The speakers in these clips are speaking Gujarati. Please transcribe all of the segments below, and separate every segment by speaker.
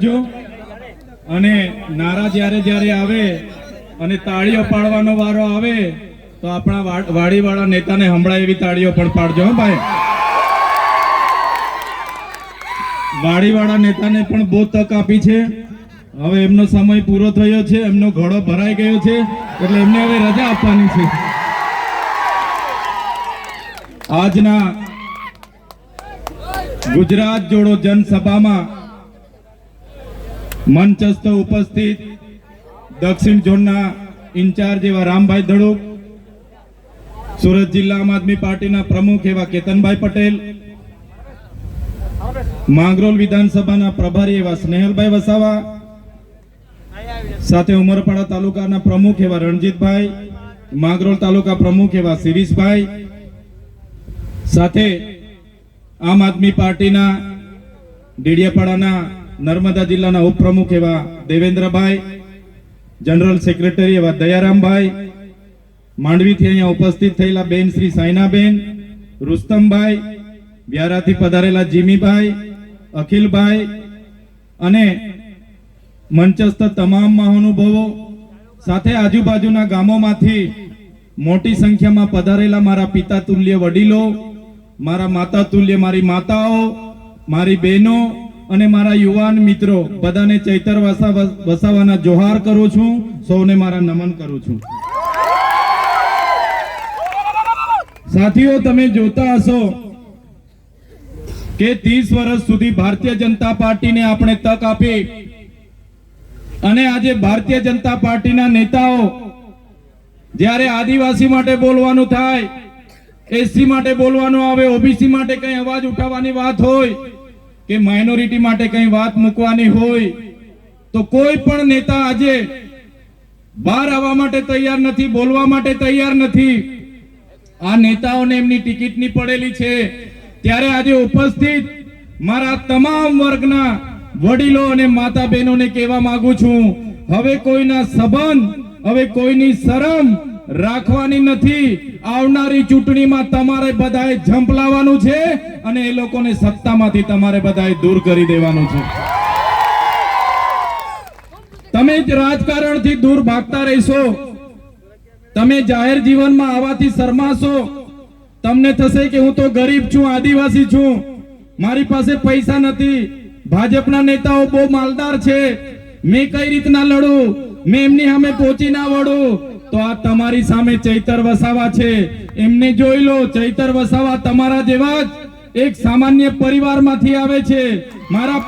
Speaker 1: રાખજો અને નારા જ્યારે જ્યારે આવે અને તાળીઓ પાડવાનો વારો આવે તો આપણા વાડીવાળા નેતાને હમણાં એવી તાળીઓ પણ પાડજો. હો ભાઈ, વાડીવાળા નેતાને પણ બહુ તક આપી છે. હવે એમનો સમય પૂરો થયો છે, એમનો ઘોડો ભરાઈ ગયો છે, એટલે એમને હવે રજા આપવાની છે. આજના ગુજરાત જોડો જનસભામાં મંચસ્થ ઉપસ્થિત દક્ષિણ ઝોનના ઇન્ચાર્જ એવા રામભાઈ ધડુક, સુરત જિલ્લા આમ આદમી પાર્ટીના પ્રમુખ એવા કેતનભાઈ પટેલ, માંગરોળ વિધાનસભાના પ્રભારી એવા સ્નેહલભાઈ વસાવા, સાથે ઉમરપાડા તાલુકાના પ્રમુખ એવા રણજીતભાઈ, માંગરોળ તાલુકા પ્રમુખ એવા શિરીષભાઈ, સાથે આમ આદમી પાર્ટીના ડેડિયાપાડાના નર્મદા જિલ્લાના ઉપપ્રમુખ એવા દેવેન્દ્રભાઈ, જનરલ સેક્રેટરી એવા દયારામભાઈ, માંડવીથી અહીંયા ઉપસ્થિત થયેલા બેન શ્રી સાયનાબેન, રુસ્તમભાઈ, વ્યારાથી પધારેલા જીમીભાઈ, અખિલભાઈ અને મંચસ્થ તમામ મહાનુભાવો, સાથે આજુબાજુના ગામોમાંથી મોટી સંખ્યામાં પધારેલા મારા પિતા તુલ્ય વડીલો, મારા માતા તુલ્ય મારી માતાઓ, મારી બહેનો અને મારા યુવાન મિત્રો, બધાને ચૈતર વસાવાના જોહાર કરું છું. સૌને મારા નમન કરું છું. સાથીઓ, તમે જોતા હશો કે 30 વર્ષ સુધી ભારતીય જનતા પાર્ટીને આપણે તક આપી અને આજે ભારતીય જનતા પાર્ટીના નેતાઓ જ્યારે આદિવાસી માટે બોલવાનું થાય, એસસી માટે બોલવાનું આવે, ઓબીસી માટે કઈ અવાજ ઉઠાવવાની વાત હોય કે માઇનોરિટી માટે કઈ વાત મૂકવાની હોય તો કોઈ પણ નેતા આજે બહાર આવવા માટે તૈયાર નથી, બોલવા માટે તૈયાર નથી. આ નેતાઓને એમની ટિકિટની પડેલી છે. ત્યારે આજે ઉપસ્થિત મારા તમામ વર્ગના વડીલો અને માતા બહેનોને કહેવા માંગુ છું, હવે કોઈના સંબંધ, હવે કોઈની શરમ રાખવાની નથી. આવનારી ચૂંટણીમાં તમારે બધાએ ઝંપલાવવાનું છે અને એ લોકોને સત્તામાંથી તમારે બધાએ દૂર કરી દેવાનું છે. તમે જ રાજકારણથી દૂર ભાગતા રહેશો, તમે જાહેર જીવનમાં આવવાથી શરમાશો. તમને થશે કે હું તો ગરીબ છું, આદિવાસી છું, મારી પાસે પૈસા નથી, ભાજપના નેતાઓ બહુ માલદાર છે, મેં કઈ રીતના લડું, મેં એમની સામે પહોંચી ના વળું. તો આ તમારી સામે ચૈતર વસાવા છે, એમને જોઈ લો. ચૈતર વસાવા તમારા જેવા જ એક સામાન્ય પરિવારમાંથી આવે છે. મારા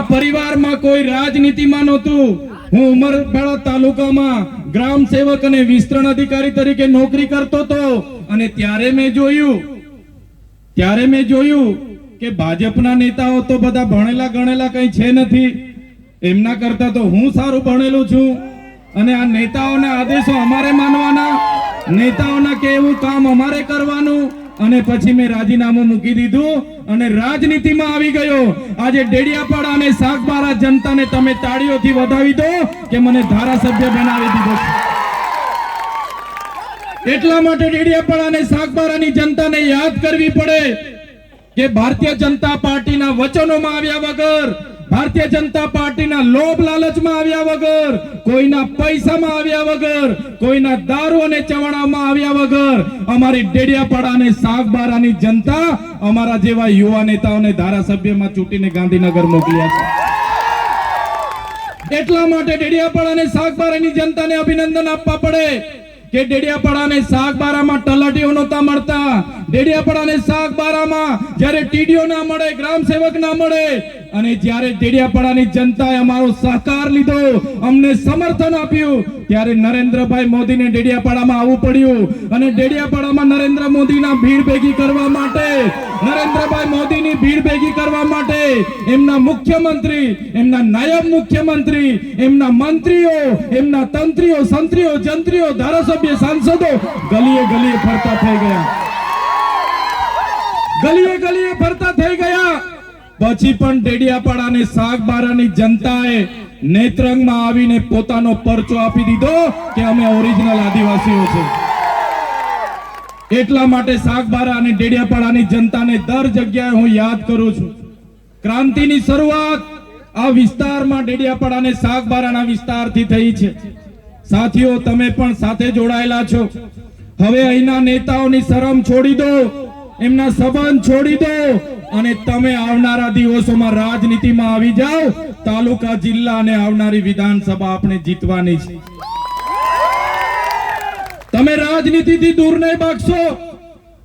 Speaker 1: પરિવારમાં કોઈ રાજનીતિમાં નહોતું. હું ઉમરપાડા તાલુકામાં ગ્રામ સેવક અને વિસ્તરણ અધિકારી તરીકે નોકરી કરતો હતો અને ત્યારે મેં જોયું કે ભાજપના નેતાઓ તો બધા ભણેલા ગણેલા કઈ છે નથી, એમના કરતા તો હું સારું ભણેલું છું અને આ નેતાઓના આદેશો અમારે માનવાના, નેતાઓના કહેવું કામ અમારે કરવાનું. અને પછી મેં રાજીનામું મૂકી દીધું અને રાજનીતિમાં આવી ગયો. આજે ડેડિયાપાડા અને સાગબારા જનતાને તમે તાળીઓથી વધાવી દો કે મને ધારાસભ્ય બનાવી દીધો છે. એટલા માટે ડેડિયાપાડા અને સાગબારાની જનતાને યાદ કરવી પડે કે ભારતીય જનતા પાર્ટીના વચનોમાં આવ્યા વગર, ભારતીય જનતા પાર્ટીના લોભ લાલચમાં આવ્યા વગર, કોઈના પૈસામાં આવ્યા વગર, કોઈના દારૂ અને ચવાણામાં આવ્યા વગર અમારી ડેડિયાપાડા અને સાગબારાની જનતા અમારા જેવા યુવા નેતાઓને ધારાસભ્યમાં ચૂંટીને ગાંધીનગર મોકલ્યા છે. એટલા માટે ડેડિયાપાડા અને સાગબારાની જનતાને અભિનંદન આપવા પડે કે ડેડિયાપાડા અને સાગબારામાં તલાટીઓ નહોતા મળતા. ડેડિયાપાડા અને સાગબારામાં જ્યારે ટીડીઓ ના મળે, ગ્રામ સેવક ના મળે, અને જ્યારે ડેડિયાપાડાની જનતાએ અમારો સહકાર લીધો, અમને સમર્થન આપ્યું, ત્યારે નરેન્દ્રભાઈ મોદીને ડેડિયાપાડામાં આવવું પડ્યું. અને ડેડિયાપાડામાં નરેન્દ્ર મોદીના ભીડ ભેગી કરવા માટે, નરેન્દ્રભાઈ મોદીની ભીડ ભેગી કરવા માટે એમના મુખ્યમંત્રી, એમના નાયબ મુખ્યમંત્રી, એમના મંત્રીઓ, એમના તંત્રીઓ, સંત્રીઓ, જંત્રીઓ, ધારાસભ્ય, સાંસદો ગલીએ ગલીએ ફરતા થઈ ગયા. પછી પણ ડેડિયાપાડા અને સાગબારાની જનતાએ નેત્રંગમાં આવીને પોતાનો પરચો આપી દીધો કે અમે ઓરિજિનલ આદિવાસીઓ છે. એટલા માટે સાગબારા અને ડેડિયાપાડાની જનતાને દર જગ્યાએ હું યાદ કરું છું ક્રાંતિની શરૂઆત આ વિસ્તારમાં ડેડિયાપાડા અને સાગબારાના વિસ્તારથી થઈ છે. સાથીઓ, તમે પણ સાથે જોડાયેલા છો. હવે અહીંના નેતાઓની શરમ છોડી દો, એમના સંબંધ છોડી દો અને તમે આવનારા દિવસોમાં રાજનીતિમાં આવી જાઓ. તાલુકા, જિલ્લા અને આવનારી વિધાનસભા આપણે જીતવાની છે. તમે રાજનીતિથી દૂર નહીં ભાગશો.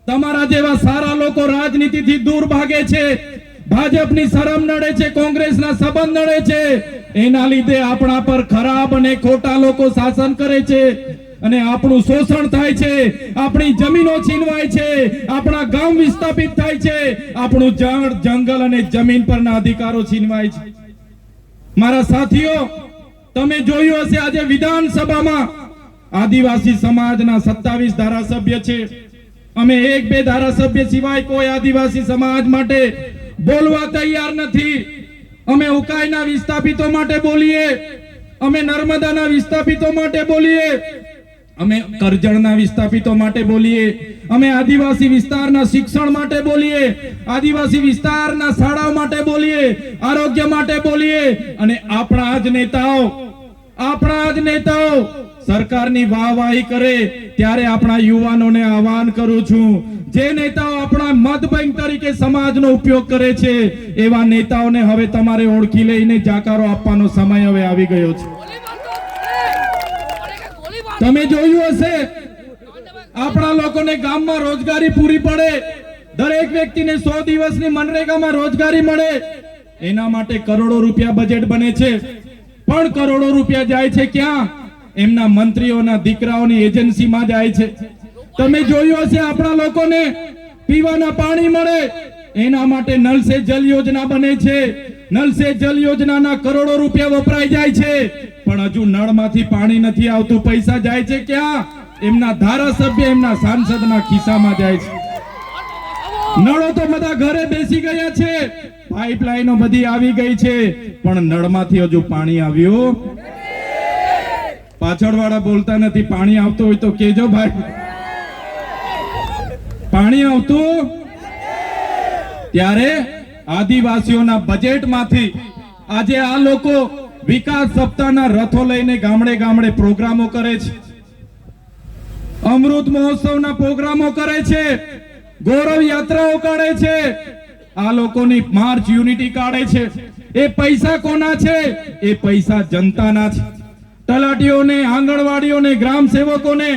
Speaker 1: તમારા જેવા સારા લોકો રાજનીતિથી દૂર ભાગે છે. ભાજપની શરમ નડે છે, કોંગ્રેસના સંબંધ નડે છે. એના લીધે આપણા પર ખરાબ અને ખોટા લોકો શાસન કરે છે અને આપણું શોષણ થાય છે, આપણી જમીનો છીનવાય છે, આપણા ગામ વિસ્થાપિત થાય છે, આપણું જળ, જંગલ અને જમીન પરના અધિકારો છીનવાય છે. મારા સાથીઓ, તમે જોયું હશે આજે વિધાનસભામાં આદિવાસી સમાજના 27 ધારાસભ્ય છે. અમે 1-2 ધારાસભ્ય સિવાય કોઈ આદિવાસી સમાજ માટે બોલવા તૈયાર નથી. અમે ઉકાઈના વિસ્થાપિતો માટે બોલીએ, અમે નર્મદાના વિસ્થાપિતો માટે બોલીએ, અમે કરજણના વિસ્થાપિતો માટે બોલીએ, અમે આદિવાસી વિસ્તારના શિક્ષણ માટે બોલીએ, આદિવાસી વિસ્તારના શાળાઓ માટે બોલીએ, આરોગ્ય માટે બોલીએ. અને આપણા જ નેતાઓ સરકારની વાહવાહી કરે ત્યારે આપણા યુવાનોને આહવાન કરું છું, જે નેતાઓ આપણા મત બેંક તરીકે સમાજનો ઉપયોગ કરે છે એવા નેતાઓને હવે તમારે ઓળખી લઈને જાકારો આપવાનો સમય હવે આવી ગયો છે. તમે જોયું હશે, આપણા લોકોને ગામમાં રોજગારી પૂરી પડે, દરેક વ્યક્તિને 100 દિવસની મનરેગામાં રોજગારી મળે, એના માટે કરોડો રૂપિયા બજેટ બને છે. પણ કરોડો રૂપિયા જાય છે ક્યાં? એમના મંત્રીઓના દીકરાઓની એજન્સીમાં જાય છે. તમે જોયું હશે, આપણા લોકોને પીવાના પાણી મળે એના માટે નલ સે જલ યોજના બને છે. નલ સે જલ યોજનાના કરોડો રૂપિયા વપરાઈ જાય છે, પણ હજુ નળમાંથી પાણી નથી આવતું. પૈસા જાય છે ક્યાં? એમના ધારાસભ્ય, એમના સાંસદના ખિસ્સામાં જાય છે. નળો તો બધા ઘરે બેસી ગયા છે, પાઇપલાઈનો બધી આવી ગઈ છે, પણ નળમાંથી હજુ પાણી આવ્યું. પાછળવાળા બોલતા નથી. પાણી આવતું હોય તો કેજો ભાઈ. પાણી આવતું ત્યારે આદિવાસીઓના બજેટમાંથી આજે આ લોકો વિકાસ સપ્તાહના રથો લઈને ગામડે ગામડે પ્રોગ્રામો કરે છે, અમૃત મહોત્સવના પ્રોગ્રામો કરે છે, ગૌરવ યાત્રાઓ કાઢે છે, આ લોકોની માર્ચ યુનિટી કાઢે છે. એ પૈસા કોના છે? એ પૈસા જનતાના છે. તલાટીઓને, આંગણવાડીઓને, ગ્રામ સેવકોને,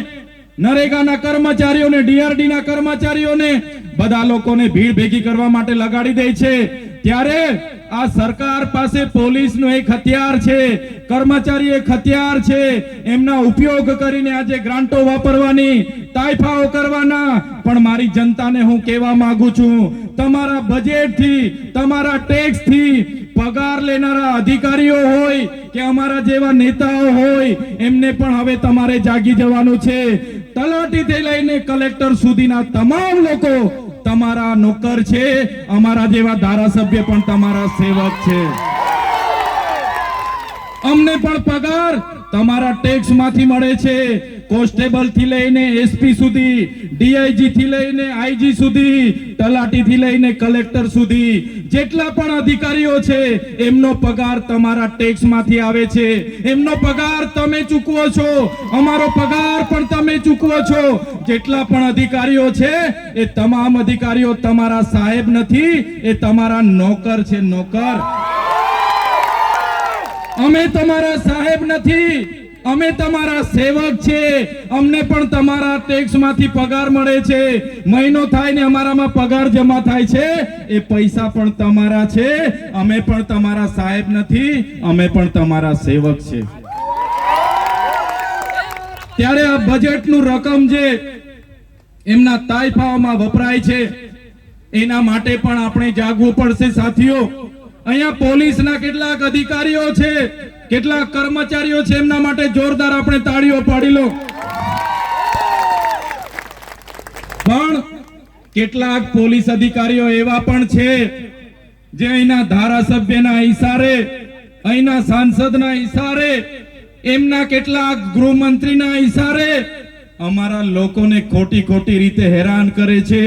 Speaker 1: નરેગાના કર્મચારીઓને, ડીઆરડીના કર્મચારીઓને, બધા લોકોને ભીડ ભેગી કરવા માટે લગાડી દે છે. ત્યારે આ સરકાર પાસે પોલીસનો એક હથિયાર છે, કર્મચારી એક હથિયાર છે. એમના ઉપયોગ કરીને આજે ગ્રાન્ટો વાપરવાની, તાઇફાઓ કરવાના. પણ મારી જનતાને હું કહેવા માંગુ છું, તમારા બજેટથી, તમારા ટેક્સથી પગાર લેનારા અધિકારીઓ હોય કે અમારા જેવા નેતાઓ હોય, એમને પણ હવે તમારે જાગી જવાનું છે. તલાટીથી લઈને કલેક્ટર સુધીના તમામ લોકો તમારા નોકર છે. અમારા જેવા ધારાસભ્ય પણ તમારા સેવક છે. અમને પણ પગાર તમારા ટેક્સ માંથી મળે છે. કોન્સ્ટેબલ થી લઈને એસપી સુધી, ડીઆઈજી થી લઈને આઈજી સુધી, તલાટી થી લઈને કલેક્ટર સુધી જેટલા પણ અધિકારીઓ છે એમનો પગાર તમારા ટેક્સ માંથી આવે છે. એમનો પગાર તમે ચૂકવો છો, અમારો પગાર પણ તમે ચૂકવો છો. જેટલા પણ અધિકારીઓ છે એ તમામ અધિકારીઓ તમારા સાહેબ નથી, એ તમારા નોકર છે. નોકર. અમે તમારા સાહેબ નથી, અમે તમારા સેવક છે. અમને પણ તમારા ટેક્સ માંથી પગાર મળે છે. મહિનો થાય ને અમારામાં પગાર જમા થાય છે. એ પૈસા પણ તમારા છે. અમે પણ તમારા સાહેબ નથી, અમે પણ તમારા સેવક છે. ત્યારે આ બજેટનું રકમ જે એમના તાઇફાઓમાં વપરાય છે એના માટે પણ આપણે જાગવું પડશે. સાથીઓ, અહીંયા પોલીસના કેટલાક અધિકારીઓ છે, કેટલાક કર્મચારીઓ છે, એમના માટે જોરદાર આપણે તાળીઓ પાડી લો. પણ કેટલાક પોલીસ અધિકારીઓ એવા પણ છે જે અહીંના ધારાસભ્યના ઈશારે, અહીંના સાંસદના ઈશારે, એમના કેટલાક ગૃહમંત્રીના ઈશારે અમારા લોકોને ખોટી ખોટી રીતે હેરાન કરે છે.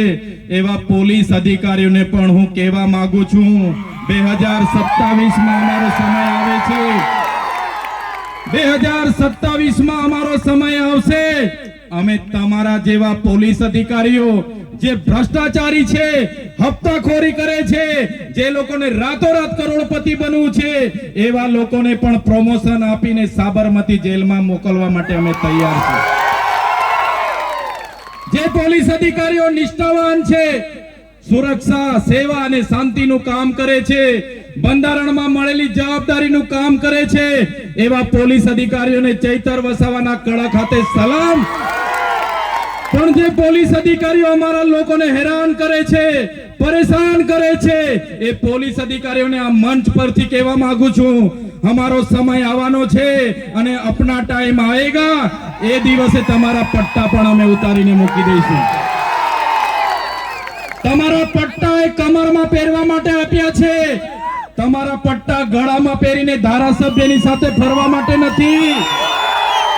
Speaker 1: એવા પોલીસ અધિકારીઓને પણ હું કહેવા માંગુ છું, 2027માં અમારો સમય આવે છે. 2027માં અમારો સમય આવશે. અમે તમારા જેવા પોલીસ અધિકારીઓ જે ભ્રષ્ટાચારી છે, હપ્તાખોરી કરે છે, જે લોકોને રાતોરાત કરોડપતિ બનવું છે, એવા લોકોને પણ પ્રમોશન આપીને સાબરમતી જેલમાં મોકલવા માટે અમે તૈયાર છીએ. જે પોલીસ અધિકારીઓ નિષ્ઠાવાન છે, સુરક્ષા, સેવા અને શાંતિનું કામ કરે છે, બંધારણમાં મળેલી જવાબદારીનું કામ કરે છે, એવા પોલીસ અધિકારીઓને ચૈતર વસાવાના કડા ખાતે સલામ. પણ જે પોલીસ અધિકારીઓ અમારા લોકોને હેરાન કરે છે, પરેશાન કરે છે, એ પોલીસ અધિકારીઓને આ મંચ પરથી કહેવા માંગુ છું, અમારો સમય આવવાનો છે અને અપના ટાઈમ આવેગા, એ દિવસે તમારા પટ્ટા પણ અમે ઉતારીને મૂકી દઈશું. તમારા પટ્ટા એ કમરમાં પહેરવા માટે આપ્યા છે. તમારા પટ્ટા ગળામાં પહેરીને ધારાસભ્યની સાથે ફરવા માટે નથી.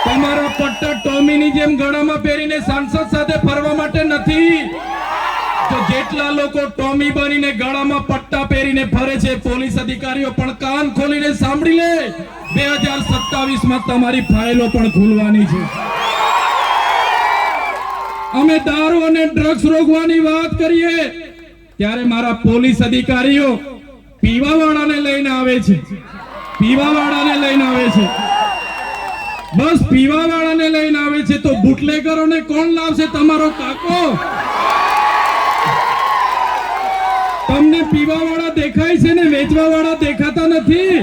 Speaker 1: તમારા પટ્ટા ટોમીની જેમ ગળામાં પહેરીને સાંસદ સાથે ફરવા માટે નથી. તો જેટલા લોકો ટોમી બનીને ગળામાં પટ્ટા પહેરીને ફરે છે, પોલીસ અધિકારીઓ પણ કાન ખોલીને સાંભળી લે, 2027માં તમારી ફાઇલો પણ ખુલવાની છે. અમે દારૂ અને ડ્રગ્સ રોકવાની વાત કરીએ ત્યારે મારા પોલીસ અધિકારીઓ પીવાવાળાને લઈને આવે છે. પીવાવાળાને લઈને આવે છે. બસ પીવાવાળાને લઈને આવે છે. તો બુટલેગરોને કોણ લાવશે? તમારો કાકો. તમને પીવાવાળા દેખાય છે ને વેચવાવાળા દેખાતા નથી.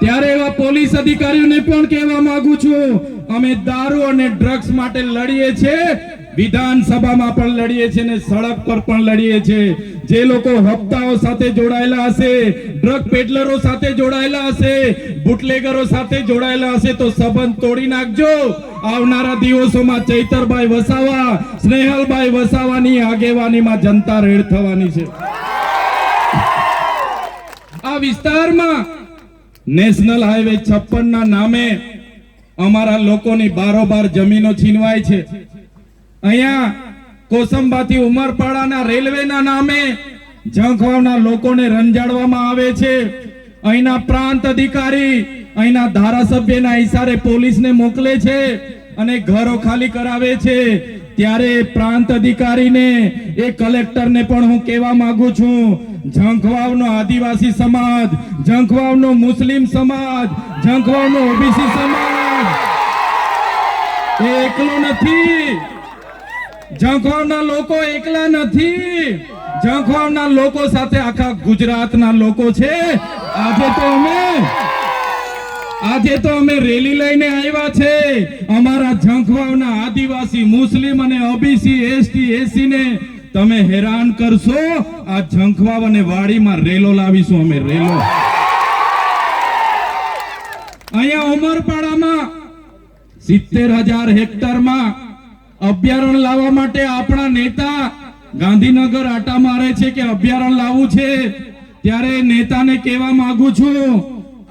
Speaker 1: ત્યારે એવા પોલીસ અધિકારીઓને પણ કહેવા માંગુ છું, અમે દારૂ અને ડ્રગ્સ માટે લડીએ છીએ, વિધાનસભામાં પણ લડીએ છીએ ને સડક પર પણ લડીએ છીએ. જે લોકો હપ્તાઓ સાથે જોડાયેલા હશે, ડ્રગ પેડલરો સાથે જોડાયેલા હશે, બુટલેગરો સાથે જોડાયેલા હશે, તો સંબંધ તોડી નાખજો. આવનારા દિવસોમાં ચૈતરભાઈ વસાવા, સ્નેહલભાઈ વસાવાની આગેવાનીમાં જનતા રેડ થવાની છે. આ વિસ્તારમાં નેશનલ હાઈવે 56 ના નામે અમારા લોકોની બારોબાર જમીનો છીનવાય છે. અહીંયા કોસંબાથી ઉમરપાડાના રેલવેના નામે ઝંખવાવના લોકોને રંજાડવામાં આવે છે. અહીંના પ્રાંત અધિકારી અહીંના ધારાસભ્યના ઈશારે પોલીસને મોકલે છે અને ઘરો ખાલી કરાવે છે. ત્યારે પ્રાંત અધિકારીને, એ કલેક્ટરને પણ હું કહેવા માંગુ છું, ઝંખવાવનો આદિવાસી સમાજ, ઝંખવાવનો મુસ્લિમ સમાજ, ઝંખવાવનો ઓબીસી સમાજ એ એકલો નથી. ઝંખવાવના લોકો એકલા નથી. ઝંખવાવના લોકો સાથે આખા ગુજરાતના લોકો છે. આજે તો અમે રેલી લઈને આવ્યા છે. અમારા ઝંખવાવના આદિવાસી, મુસ્લિમ અને ઓબીસી, એસટી, એસી ને તમે હેરાન કરશો, આ ઝંખવાવ અને વાડીમાં રેલો લાવીશું અમે. રેલો અહીંયા ઉમરપાડામાં 70,000 હેક્ટરમાં અભયારણ્ય લાવવા માટે આપણા નેતા ગાંધીનગર આટા મારે છે કે અભયારણ્ય લાવવું છે. ત્યારે નેતાને કહેવા માંગુ છું,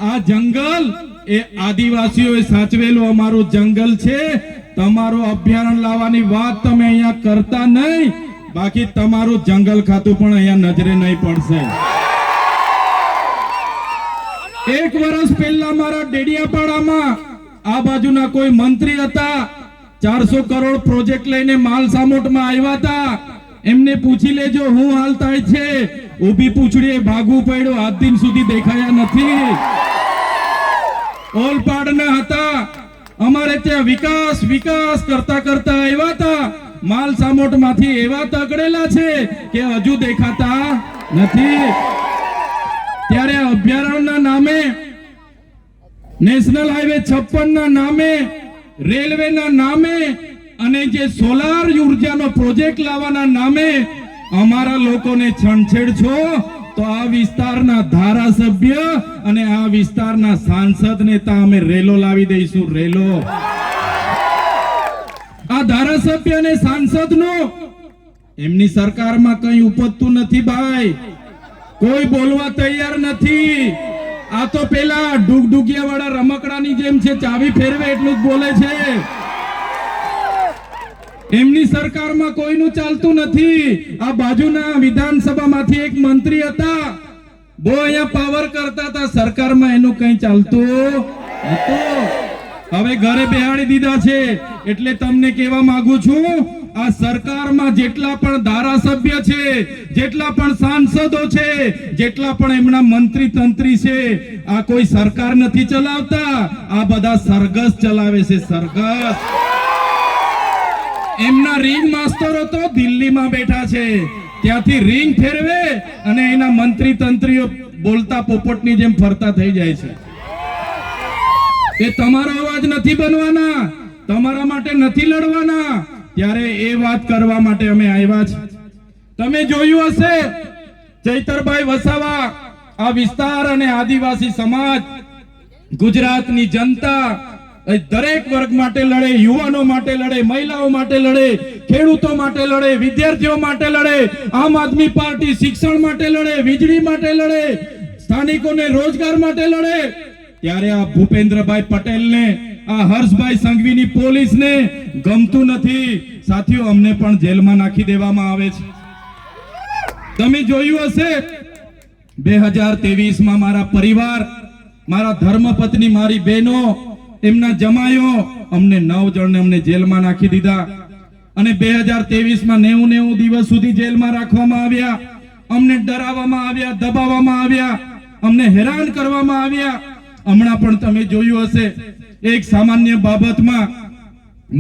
Speaker 1: આ જંગલ એ આદિવાસીઓએ સાચવેલું અમારું જંગલ છે. તમારું અભયારણ્ય લાવવાની વાત તમે અહીંયા કરતા નહીં, બાકી તમારું જંગલ ખાતું પણ અહીંયા નજરે નહીં પડશે. 1 વર્ષ પહેલા મારા ડેડિયાપાડામાં આ બાજુના કોઈ મંત્રી હતા, 400 કરોડ પ્રોજેક્ટ લઈને માલ સામોટમાં આવ્યા હતા. એમને પૂછી લેજો હું હાલ થાય છે. ઊભી પૂછડીએ ભાગવું પડ્યું, આજ દિન સુધી દેખાયા નથી. ઓલપાડના હતા, અમારે ત્યાં વિકાસ વિકાસ કરતા કરતા આવ્યા હતા. માલ સામોટમાંથી એવા તગડેલા છે કે હજુ દેખાતા નથી. ત્યારે અભયારણ્યના નામે, નેશનલ હાઈવે 56 ના નામે, રેલવેના નામે અને જે સોલાર ઉર્જાનો પ્રોજેક્ટ લાવવાના નામે અમારા લોકોને છંછેડ છો, તો આ વિસ્તારના ધારાસભ્ય અને આ વિસ્તારના સાંસદ નેતા અમે રેલો લાવી દઈશું. રેલો આ ધારાસભ્ય અને સાંસદનો એમની સરકારમાં કઈ ઉપજતું નથી ભાઈ. કોઈ બોલવા તૈયાર નથી. આ તો પેલા ડુગડુગિયા વાળા રમકડાની જેમ છે, ચાવી ફેરવે એટલું જ બોલે છે. એમની સરકારમાં કોઈનું ચાલતું નથી. આ બાજુના વિધાનસભામાંથી એક મંત્રી હતા, બહુ અહીંયા પાવર કરતા હતા, સરકારમાં એનું કઈ ચાલતું નતું. હવે ઘરે બેહાડી દીધા છે. એટલે તમને કહેવા માંગુ છું, આ સરકારમાં જેટલા પણ ધારાસભ્ય છે, જેટલા પણ સાંસદો છે, જેટલા પણ એમના મંત્રી તંત્રી છે, આ કોઈ સરકાર નથી ચલાવતા, આ બધા સરઘસ ચલાવે છે. સરઘસ. એમના રિંગ માસ્ટરો તો દિલ્હીમાં બેઠા છે, ત્યાંથી રિંગ ફેરવે અને એના મંત્રી તંત્રીઓ બોલતા પોપટની જેમ ફરતા થઈ જાય છે. એ તમારો અવાજ નથી બનવાના, તમારા માટે નથી લડવાના. ત્યારે એ વાત કરવા માટે અમે આવ્યા છે. તમે જોયું હશે, ચૈતરભાઈ વસાવા આ વિસ્તાર અને આદિવાસી સમાજ, ગુજરાતની જનતા દરેક વર્ગ માટે લડે, યુવાનો માટે લડે, મહિલાઓ માટે લડે, ખેડૂતો માટે લડે, વિદ્યાર્થીઓ માટે લડે, આમ આદમી પાર્ટી શિક્ષણ માટે લડે, વીજળી માટે લડે, સ્થાનિકોને રોજગાર માટે લડે. ત્યારે આ ભૂપેન્દ્રભાઈ પટેલને, આ હર્ષભાઈ સંઘવીની પોલીસને ગમતું નથી. સાથીઓ, અમને પણ જેલમાં નાખી દેવામાં આવે છે. તમે જોયું હશે 2023 માં મારા પરિવાર, મારા ધર્મપત્ની, મારી બહેનો, એમના જમાયો, અમને 9 જણને અમને જેલમાં નાખી દીધા. અને 2023 માં 90 દિવસ સુધી જેલમાં રાખવામાં આવ્યા. અમને ડરાવવામાં આવ્યા, દબાવવામાં આવ્યા, અમને હેરાન કરવામાં આવ્યા. હમણાં પણ તમે જોયું હશે, એક સામાન્ય બાબતમાં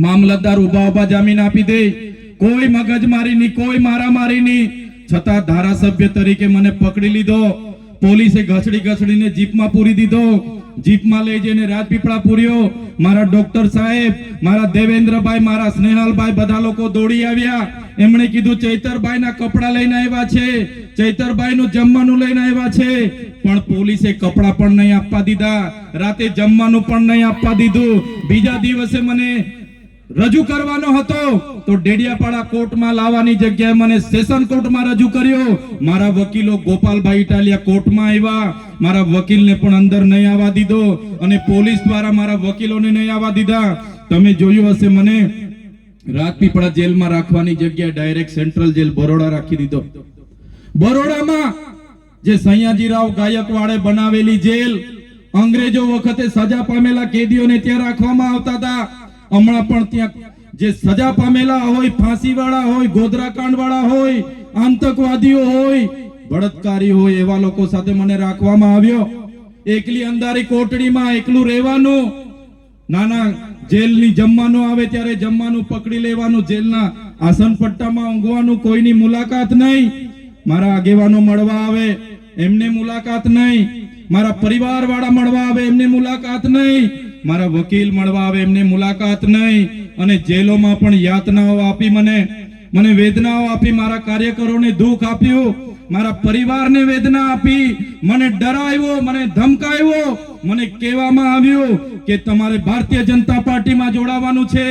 Speaker 1: મામલતદાર ઉભા જામીન આપી દે, કોઈ મગજમારીની, કોઈ મારામારીની, છતાં ધારાસભ્ય તરીકે મને પકડી લીધો. પોલીસે ઘસડીને જીપમાં પૂરી દીધો. જીપમાં લઈ જઈને રાજપીપળા પૂર્યો. મારા ડોક્ટર સાહેબ, મારા દેવેન્દ્રભાઈ, મારા સ્નેહાલભાઈ બધા લોકો દોડી આવ્યા. એમણે કીધું ચૈતરભાઈના કપડા લઈને આવ્યા છે, ચૈતરભાઈનું જમવાનું લઈને આવ્યા છે. પણ પોલીસે કપડા પણ નહીં આપવા દીધા, રાતે જમવાનું પણ નહીં આપવા દીધું. બીજા દિવસે મને રજૂ કરવાનો હતો તો ડેડિયાપાડા કોર્ટમાં લાવવાની જગ્યાએ મને સેશન કોર્ટમાં રજૂ કર્યો. મારા વકીલો ગોપાલભાઈ ઇટાલિયા કોર્ટમાં આવ્યા, મારા વકીલને પણ અંદર નહીં આવવા દીધો અને પોલીસ દ્વારા મારા વકીલોને નહીં આવવા દીધા. તમે જોયું હશે, મને રાજપીપળા જેલમાં રાખવાની જગ્યાએ ડાયરેક્ટ સેન્ટ્રલ જેલ બરોડા રાખી દીધો. બરોડામાં જે સયાજીરાવ ગાયકવાડે બનાવેલી જેલ, અંગ્રેજો વખતે સજા પામેલા કેદીઓને ત્યાં રાખવામાં આવતા હતા. હમણાં પણ ત્યાં જે સજા પામેલા હોય, ફાંસી વાળા હોય, ગોધરા કાંડ વાળા હોય, આતંકવાદીઓ હોય, બળાત્કારી હોય, એવા લોકો સાથે મને રાખવામાં આવ્યો. એકલી અંધારી કોટડીમાં એકલું રહેવાનું, નાના જેલની જમવાનું આવે ત્યારે જમવાનું પકડી લેવાનું, જેલના આસન પટ્ટામાં ઊંઘવાનું, કોઈની મુલાકાત નહીં. મારા આગેવાનો મળવા આવે, એમને મુલાકાત નહીં. મારા પરિવાર વાળા મળવા આવે, એમને મુલાકાત નહીં. મારા વકીલ મળવા આવે, એમને મુલાકાત નહીં. અને જેલોમાં પણ યાતનાઓ આપી, મને વેદનાઓ આપી, મારા કાર્યકરોને દુઃખ આપ્યું, મારા પરિવારને વેદના આપી, મને ડરાવ્યો, મને ધમકાવ્યો. મને કહેવામાં આવ્યું કે તમારે ભારતીય જનતા પાર્ટીમાં જોડાવાનું છે,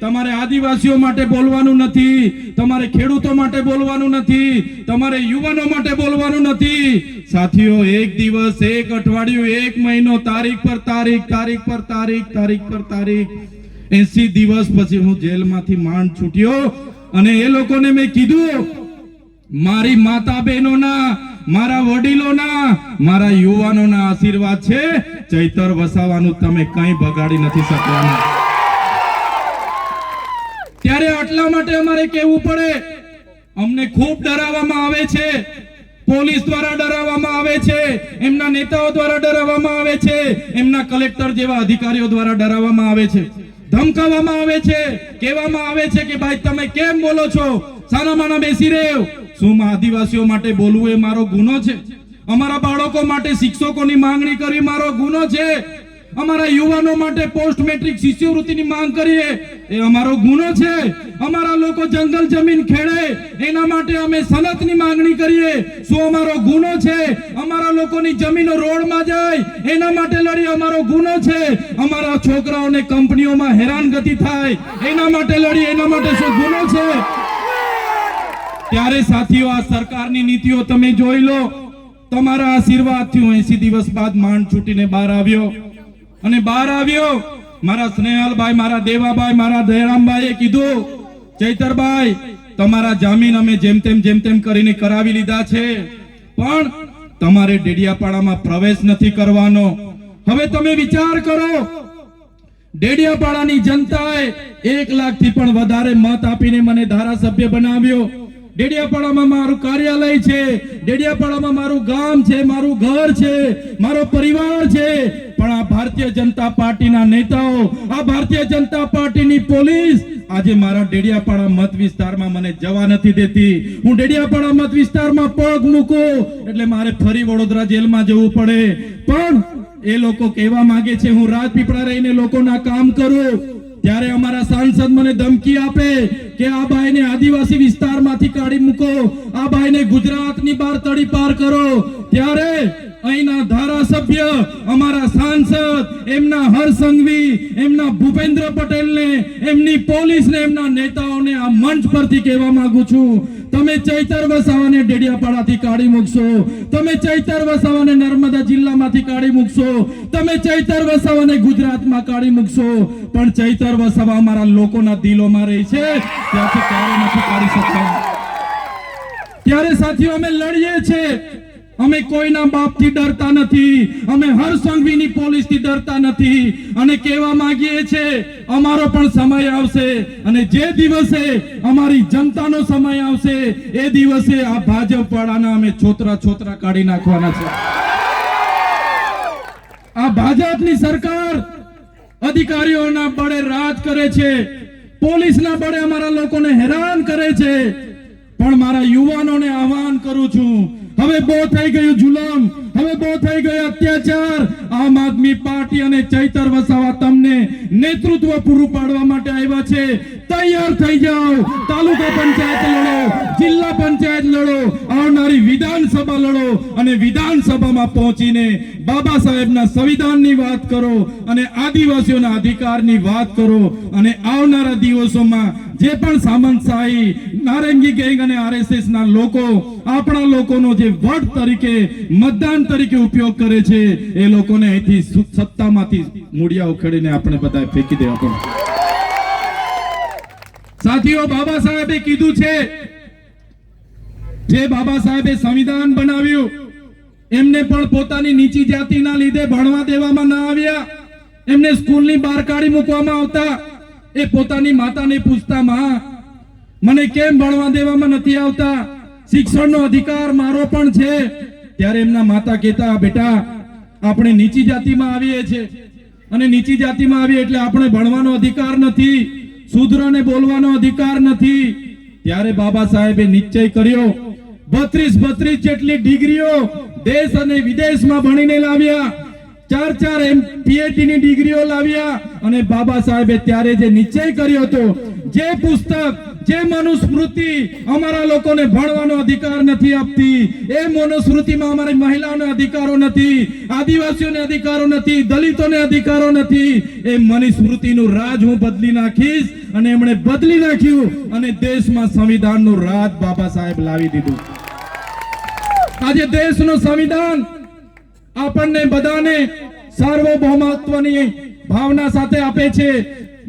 Speaker 1: તમારે આદિવાસીઓ માટે બોલવાનું નથી, તમારે ખેડૂતો માટે બોલવાનું નથી, તમારે યુવાનો માટે બોલવાનું નથી. સાથીઓ, એક દિવસ, એક અઠવાડિયું, એક મહિનો, તારીખ પર તારીખ, તારીખ પર તારીખ, તારીખ પર તારીખ, 80 દિવસ પછી હું જેલમાંથી માંડ છૂટ્યો. અને એ લોકોને મેં કીધું, મારી માતા બહેનોના, મારા વડીલોના, મારા યુવાનોના આશીર્વાદ છે, ચૈતર વસાવાનું તમે કંઈ બગાડી નથી શકવાના. ત્યારે આટલા માટે અમારે કહેવું પડે. અમને ખૂબ ડરાવવામાં આવે છે, પોલીસ દ્વારા ડરાવવામાં આવે છે, એમના નેતાઓ દ્વારા ડરાવવામાં આવે છે, એમના કલેક્ટર જેવા અધિકારીઓ દ્વારા ડરાવવામાં આવે છે, ધમકાવવામાં આવે છે, કહેવામાં આવે છે કે ભાઈ તમે કેમ બોલો છો, સાનામાના બેસી રહ્યો. શું આદિવાસીઓ માટે બોલવું એ મારો ગુનો છે? અમારા બાળકો માટે શિક્ષકોની માંગણી કરવી મારો ગુનો છે? અમારા યુવાનો માટે પોસ્ટ મેટ્રિક શિષ્યવૃત્તિની માંગ કરીએ એ અમારો ગુનો છે? અમારા લોકો જંગલ જમીન ખેડે એના માટે અમે સનતની માંગણી કરીએ શું અમારો ગુનો છે? અમારા લોકોની જમીનો રોડમાં જાય એના માટે લડી અમારો ગુનો છે? અમારા છોકરાઓને કંપનીઓમાં હેરાનગતિ થાય એના માટે લડી એના માટે શું ગુનો છે? ત્યારે સાથીઓ, આ સરકારની નીતિઓ તમે જોઈ લો. તમારા આશીર્વાદથી હું 80 દિવસ બાદ માંડ છૂટીને બહાર આવ્યો. અને બહાર આવ્યો, મારા સ્નેહલભાઈ, મારા દેવાભાઈ, મારા દયારામભાઈએ કીધું ચૈતરભાઈ, તમારા જામીન અમે જેમ તેમ કરીને કરાવી લીધા છે, પણ તમારે ડેડિયાપાડામાં પ્રવેશ નથી કરવાનો. હવે તમે વિચાર કરો, ડેડિયાપાડાની જનતાએ 1 લાખથી પણ વધારે મત આપીને મને ધારાસભ્ય બનાવ્યો. ડેડિયાપાડામાં મારું કાર્યાલય છે, ડેડિયાપાડામાં મારું ગામ છે, મારું ઘર છે, મારો પરિવાર છે, પણ આ ભારતીય જનતા પાર્ટીના નેતાઓ, આ ભારતીય જનતા પાર્ટીની પોલીસ આજે મારા ડેડિયાપાડા મત વિસ્તારમાં મને જવા નથી દેતી. હું ડેડિયાપાડા મત વિસ્તારમાં પગ મૂકું એટલે મારે ફરી વડોદરા જેલમાં જવું પડે. પણ એ લોકો કહેવા માંગે છે હું રાજપીપળા રહીને લોકોના કામ કરું, ત્યારે અમારા સાંસદ મને ધમકી આપે કે આ ભાઈને આદિવાસી વિસ્તારમાંથી કાઢી મૂકો, આ ભાઈને ગુજરાતની બહાર તડી પાર કરો. ત્યારે અહીંના ધારાસભ્ય, અમારા સાંસદ, એમના હરસંઘવી, એમના ભૂપેન્દ્ર પટેલને, એમની પોલીસને, એમના નેતાઓને આ મંચ પરથી કહેવા માંગુ છું, તમે ચૈતર વસાવાને ડેડિયાપાડાથી કાઢી મૂકશો, તમે ચૈતર વસાવાને નર્મદા જિલ્લામાંથી કાઢી મૂકશો, તમે ચૈતર વસાવાને ગુજરાતમાં કાઢી મૂકશો, પણ ચૈતર વસાવા અમારા લોકોના દિલોમાં રહે છે, ત્યાંથી ક્યારે નથી કાઢી શકતા. ત્યારે સાથીઓ અમે લડીએ છીએ, અમે કોઈના બાપથી ડરતા નથી, અમે હરસંઘવીની પોલીસથી ડરતા નથી, અને કહેવા માંગીએ છીએ અમારો પણ સમય આવશે, અને જે દિવસે અમારી જનતાનો સમય આવશે એ દિવસે આ ભાજપ વાળાના અમે છોતરા કાઢી નાખવાના છે. આ ભાજપની સરકાર અધિકારીઓના બળે રાજ કરે છે, પોલીસના બળે અમારા લોકોને હેરાન કરે છે, પણ મારા યુવાનોને આહવાન કરું છું, હવે બહુ થઈ ગયું જુલમ, હવે બહુ થઈ ગયો અત્યાચાર. આમ આદમી પાર્ટી અને ચૈતર વસાવા તમને નેતૃત્વ પૂરું પાડવા માટે આવ્યા છે. તૈયાર થઈ જાઓ, તાલુકા પંચાયત લડો, જિલ્લા પંચાયત લડો, આવનારી વિધાનસભા લડો, અને વિધાનસભામાં પહોંચીને બાબા સાહેબના સંવિધાનની વાત કરો અને આદિવાસીઓના અધિકારની વાત કરો. અને આવનારા દિવસોમાં જે પણ સામંતશાહી, નારંગી ગેંગ અને આરએસએસ ના લોકો આપણા લોકોનો જે વોટ તરીકે, મતદાન તરીકે ઉપયોગ કરે છે, એ લોકોને અહીંથી સત્તામાંથી મૂળિયા ઉખેડીને આપણે બધા ફેંકી દેવા પડે. સાથીઓ, બાબા સાહેબે કીધું છે, જે બાબા સાહેબે સંવિધાન બનાવ્યું એમને પણ પોતાની નીચી જાતિના લીધે ભણવા દેવામાં ના આવ્યા, એમને સ્કૂલની બહાર કાઢી મૂકવામાં આવતા. એ પોતાની માતાને પૂછતા, માં મને કેમ ભણવા દેવામાં નથી આવતા, શિક્ષણનો અધિકાર મારો પણ છે. ત્યારે એમના માતા કહેતા, બેટા આપણે નીચી જાતિમાં આવીએ છીએ, અને નીચી જાતિમાં આવીએ એટલે આપણે ભણવાનો અધિકાર નથી, શૂદ્રને બોલવાનો અધિકાર નથી. ત્યારે બાબા સાહેબે નિશ્ચય કર્યો, 32 જેટલી ડિગ્રીઓ દેશ અને વિદેશમાં ભણીને લાવ્યા, 4 PhD ની ડિગ્રીઓ લાવ્યા. અને બાબા સાહેબે ત્યારે જે નિશ્ચય કર્યો હતો, જે પુસ્તક, જે મનુસ્મૃતિ અમારા લોકોને ભણવાનો અધિકાર નથી આપતી, એ મનુસ્મૃતિમાં અમારી મહિલાઓને અધિકારો નથી, આદિવાસીઓને અધિકારો નથી, દલિતોને અધિકારો નથી, એ મનુસ્મૃતિનું રાજ હું બદલી નાખીશ. અને એમણે બદલી નાખ્યું અને દેશમાં સંવિધાનનું રાજ બાબા સાહેબ લાવી દીધું. આજે દેશનું સંવિધાન આપણને બધાને સાર્વભૌમત્વની ભાવના સાથે આપે છે.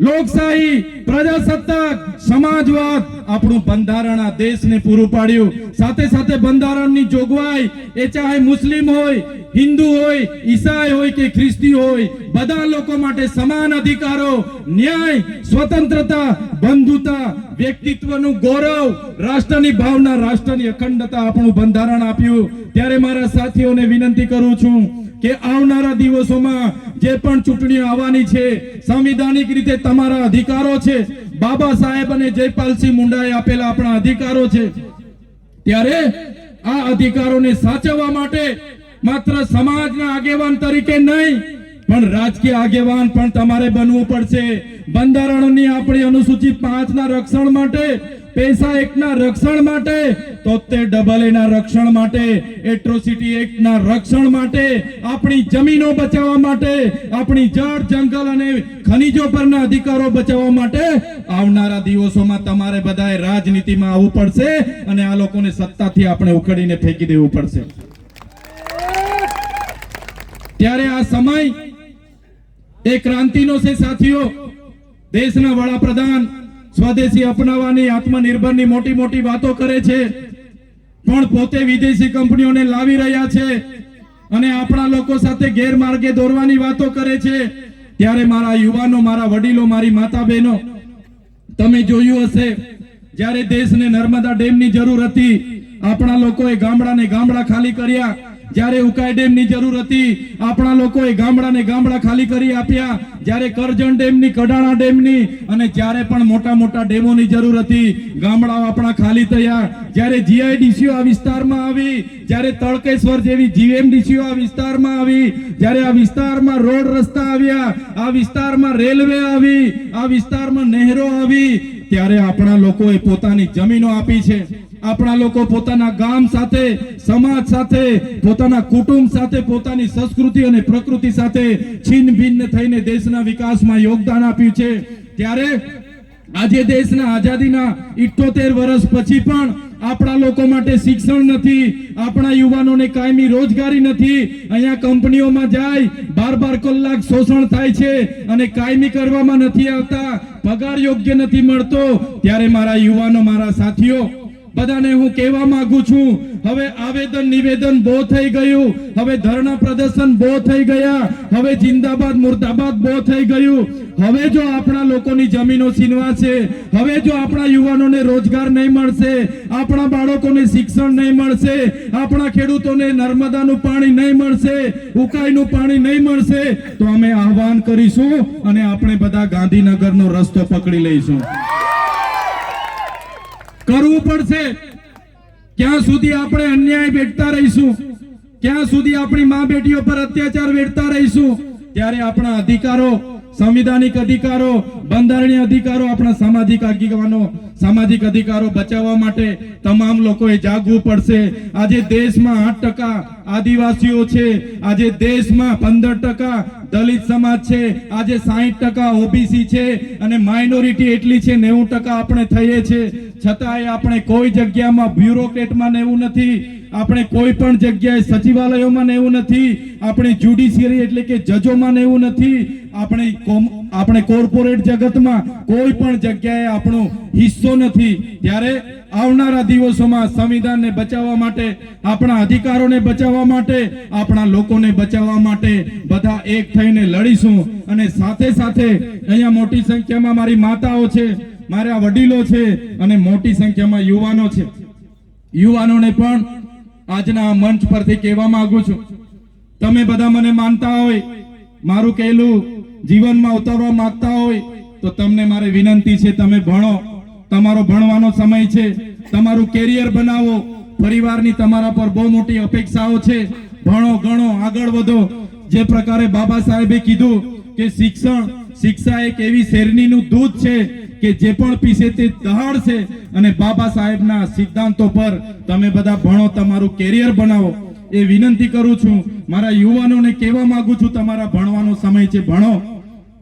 Speaker 1: લોકશાહી, પ્રજાસત્તાક, સમાજવાદ આપણું બંધારણ આ દેશને પૂરું પાડ્યું. સાથે સાથે બંધારણની જોગવાઈ, એ ચાહે મુસ્લિમ હોય, હિન્દુ હોય, ઈસાઈ હોય કે ખ્રિસ્તી હોય, બધા લોકો માટે સમાન અધિકારો, ન્યાય, સ્વતંત્રતા, બંધુતા, વ્યક્તિત્વનું ગૌરવ, રાષ્ટ્રની ભાવના, રાષ્ટ્રની અખંડતા આપણું બંધારણ આપ્યું. ત્યારે મારા સાથીઓને વિનંતી કરું છું કે આવનારા દિવસોમાં જે પણ ચૂંટણીઓ આવવાની છે, સંવિધાનિક રીતે તમારા અધિકારો છે, બાબા સાહેબ અને જયપાલસિંહ મુંડાએ આપેલા આપણા અધિકારો છે. ત્યારે આ અધિકારોને સાચવવા માટે માત્ર સમાજના આગેવાન તરીકે નહીં, પણ રાજકીય આગેવાન પણ તમારે બનવું પડશે. બંધારણની આપણી અનુસૂચિત 5 ના રક્ષણ માટે, પૈસા એક્ટના રક્ષણ માટે, 73AA ના રક્ષણ માટે, એટ્રોસિટી એક્ટના રક્ષણ માટે, આપણી જમીનો બચાવવા માટે, આપણી જળ, જંગલ અને ખનીજો પરના અધિકારો બચાવવા માટે આવનારા દિવસોમાં તમારે બધાએ રાજનીતિમાં આવવું પડશે અને આ લોકોને સત્તાથી આપણે ઉખેડીને ફેંકી દેવું પડશે. ત્યારે આ સમય એ ક્રાંતિનો છે સાથીઓ. દેશના વડાપ્રધાન સ્વદેશી અપનાવવાની, આત્મનિર્ભરની મોટી મોટી વાતો કરે છે, પણ પોતે વિદેશી કંપનીઓને લાવી રહ્યા છે અને આપણા લોકો સાથે ગેરમાર્ગે દોરવાની વાતો કરે છે. ત્યારે મારા યુવાનો, મારા વડીલો, મારી માતા બહેનો, તમે જોયું હશે જ્યારે દેશને નર્મદા ડેમની જરૂર હતી, આપણા લોકોએ ગામડાને ગામડા ખાલી કર્યા. જ્યારે ઉકાઈ ડેમની જરૂર હતી, આપણા લોકોએ ગામડાને ગામડા ખાલી કરી આપ્યા. જ્યારે કરજણ ડેમની, કડાણા ડેમની અને જ્યારે પણ મોટા મોટા ડેમોની જરૂર હતી, ગામડાઓ આપણા ખાલી થયા. જ્યારે જીઆઈડીસીઓ આ વિસ્તારમાં આવી, જ્યારે તળકેશ્વર જેવી જીએમડીસીઓ આ વિસ્તારમાં આવી, જ્યારે આ વિસ્તારમાં રોડ રસ્તા આવ્યા, આ વિસ્તારમાં રેલવે આવી, આ વિસ્તારમાં નહેરો આવી, ત્યારે આપણા લોકોએ પોતાની જમીનો આપી છે. આપણા લોકો પોતાના ગામ સાથે, સમાજ સાથે, પોતાના કુટુંબ સાથે, પોતાની સંસ્કૃતિ અને પ્રકૃતિ સાથે છિન્ન ભિન્ન થઈને દેશના વિકાસમાં યોગદાન આપ્યું છે. ત્યારે આજે દેશના આઝાદીના 78 વર્ષ પછી પણ આપણા લોકો માટે શિક્ષણ નથી, આપણા યુવાનોને કાયમી રોજગારી નથી. અહીંયા કંપનીઓમાં જાય 12 કલાક શોષણ થાય છે અને કાયમી કરવામાં નથી આવતા, પગાર યોગ્ય નથી મળતો. ત્યારે મારા યુવાનો, મારા સાથીઓ, બધાને હું કહેવા માંગુ છું, હવે આવેદન નિવેદન બહુ થઈ ગયું, હવે ધરણા પ્રદર્શન બહુ થઈ ગયા, હવે જિંદાબાદ મુર્દાબાદ બહુ થઈ ગયું. હવે જો આપણા લોકોની જમીનો છીનવાશે, હવે જો આપણા યુવાનોને રોજગાર નહીં મળશે, આપણા બાળકોને શિક્ષણ નહીં મળશે, આપણા ખેડૂતોને નર્મદાનું પાણી નહીં મળશે, ઉકાઈનું પાણી નહીં મળશે, તો અમે આહવાન કરીશું અને આપણે બધા ગાંધીનગરનો રસ્તો પકડી લઈશું. કરવું પડશે. ક્યાં સુધી આપણે અન્યાય વેઠતા રહીશું, ક્યાં સુધી આપણી મા બેટીઓ પર અત્યાચાર વેઠતા રહીશું? ત્યારે આપણા અધિકારો, સંવિધાનિક અધિકારો, બંધારણીય અધિકારો, આપણા સામાજિક આગેવાનો, સામાજિક અધિકારો બચાવવા માટે તમામ લોકોએ જાગવું પડશે. આજે દેશમાં 8% આદિવાસીઓ છે, આજે દેશમાં 15% દલિત સમાજ છે, આજે 60% ઓબીસી છે અને માઇનોરિટી એટલી છે 90% આપણે થઈએ છે. છતાંય આપણે કોઈ જગ્યામાં બ્યુરોક્રેટમાં એવું નથી, આપણે કોઈ પણ જગ્યાએ સચિવાલયોમાં એવું નથી, આપણે જ્યુડિશિયરી એટલે કે જજોમાં એવું નથી, આપણે કોર્પોરેટ જગતમાં કોઈ પણ જગ્યાએ આપણો હિસ્સો નથી. ત્યારે આવનારા દિવસોમાં સંવિધાનને બચાવવા માટે, આપણા અધિકારોને બચાવવા માટે, આપણા લોકોને બચાવવા માટે બધા એક થઈને લડીશું. અને સાથે સાથે અહીંયા મોટી સંખ્યામાં મારી માતાઓ છે, મારા વડીલો છે અને મોટી સંખ્યામાં યુવાનો છે. યુવાનોને પણ આજના મંચ પરથી કહેવા માંગુ છું, તમે બધા મને માનતા હોય, મારું કહેલું જીવનમાં ઉતારવા માંગતા હોય તો તમને મારી વિનંતી છે, તમે ભણો. તમારો ભણવાનો સમય છે, તમારું કેરિયર બનાવો. પરિવારની તમારા પર બહુ મોટી અપેક્ષાઓ છે, ભણો, ગણો, આગળ વધો. જે પ્રકારે બાબા સાહેબે કીધું કે શિક્ષા એક એવી શેરણીનું દૂધ છે કે જે પણ પીશે તે દહાડશે. અને બાબા સાહેબના સિદ્ધાંતો પર તમે બધા ભણો, તમારું કેરિયર બનાવો એ વિનંતી કરું છું. મારા યુવાનોને કહેવા માંગુ છું, તમારા ભણવાનો સમય છે, ભણો.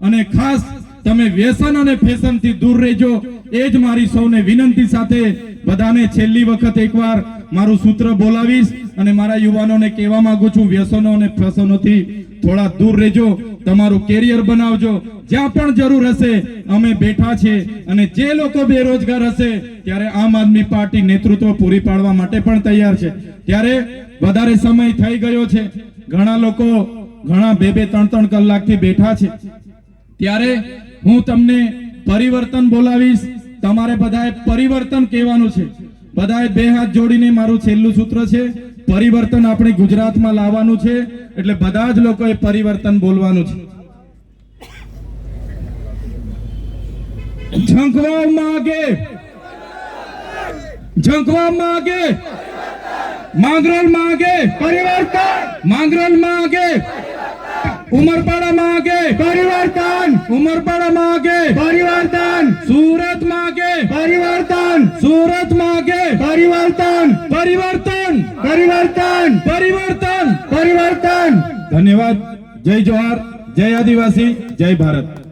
Speaker 1: અને ખાસ તમે વ્યસન અને ફેશન થી દૂર રહેજો, એ જ મારી સૌને વિનંતી સાથે બધાને છેલ્લી વખત એકવાર મારું સૂત્ર બોલાવીશ અને મારા યુવાનોને કહેવા માંગુ છું, વ્યસનો અને ફેશનોથી થોડા દૂર રહેજો, તમારું કેરિયર બનાવજો. જ્યાં પણ જરૂર હશે અમે બેઠા છે. અને જે લોકો બેરોજગાર હશે ત્યારે આમ આદમી પાર્ટી નેતૃત્વ પૂરી પાડવા માટે પણ તૈયાર છે. ત્યારે વધારે સમય થઈ ગયો છે, ઘણા લોકો ઘણા 2-3 કલાકથી બેઠા છે. ત્યારે હું તમને પરિવર્તન બોલાવીશ, તમારે બધાએ પરિવર્તન કહેવાનું છે. બધાએ 2 હાથ જોડીને, મારું છેલ્લું સૂત્ર છે, પરિવર્તન આપણે ગુજરાતમાં લાવવાનું છે. એટલે બધા જ લોકોએ પરિવર્તન બોલવાનું છે. ઝંખવામાં આગે, ઝંખવામાં આગે, માંગરોળમાં આગે પરિવર્તન, માંગરોળમાં આગે, ઉમરપાડામાં આગે પરિવર્તન, ઉમરપાડામાં આગે પરિવર્તન, સુરતમાં આગે પરિવર્તન, સુરતમાં આગે પરિવર્તન, પરિવર્તન, પરિવર્તન, પરિવર્તન, પરિવર્તન. ધન્યવાદ. જય જોહાર, જય આદિવાસી, જય ભારત.